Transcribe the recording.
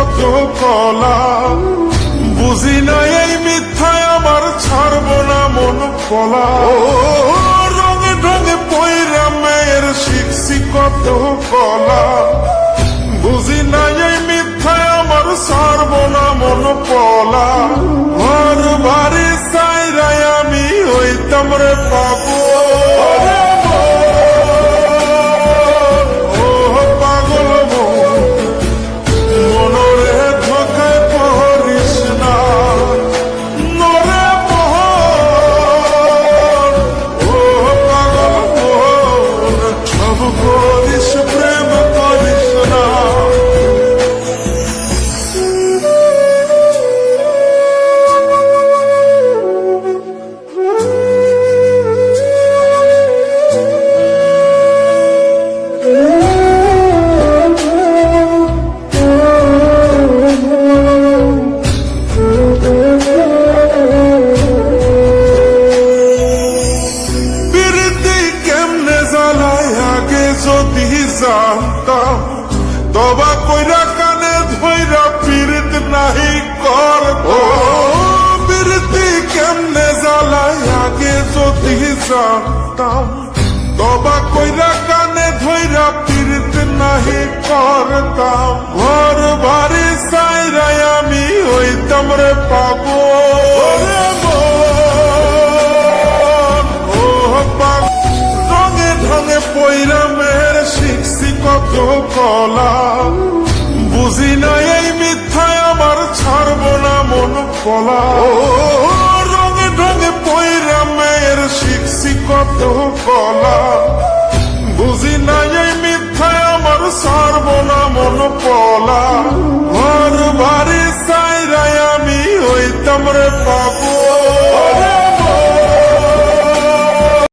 কত কলা, বুঝি না এই মিথ্যায় আমার ছাড়ব না মন কলা। রঙে ঢঙে পয়রা মেয়ের শিখছি কত কলা, বুঝি না এই মিথ্যায় আমার ছাড়ব না মন কলা। ঘর বাড়ি চাইরাই আমি হইতাম রে পাগল। যদি জানতাম তবা কইরা কানে ধইরা পীড়িত নাহি করতাম। পীড়িতি কেমনে জ্বালাই আগে যদি জানতাম তবা কইরা কানে ধইরা পীড়িত নাহি করতাম। ঘর বাড়ি চাইরাই আমি হইতাম রে পাগল। রঙে ঢঙে পয়রা মেয়ের শিখছি কত কলা, বুঝি না এই মিথ্যায় আমার ছাড়ব না মন কলা। রঙে ঢঙে পয়রা মেয়ের শিখছি কত কলা, বুঝি না এই মিথ্যায় আমার ছাড়ব না মন কলা। ঘর বাড়ি চাইরাই আমি হইতাম রে পাগল।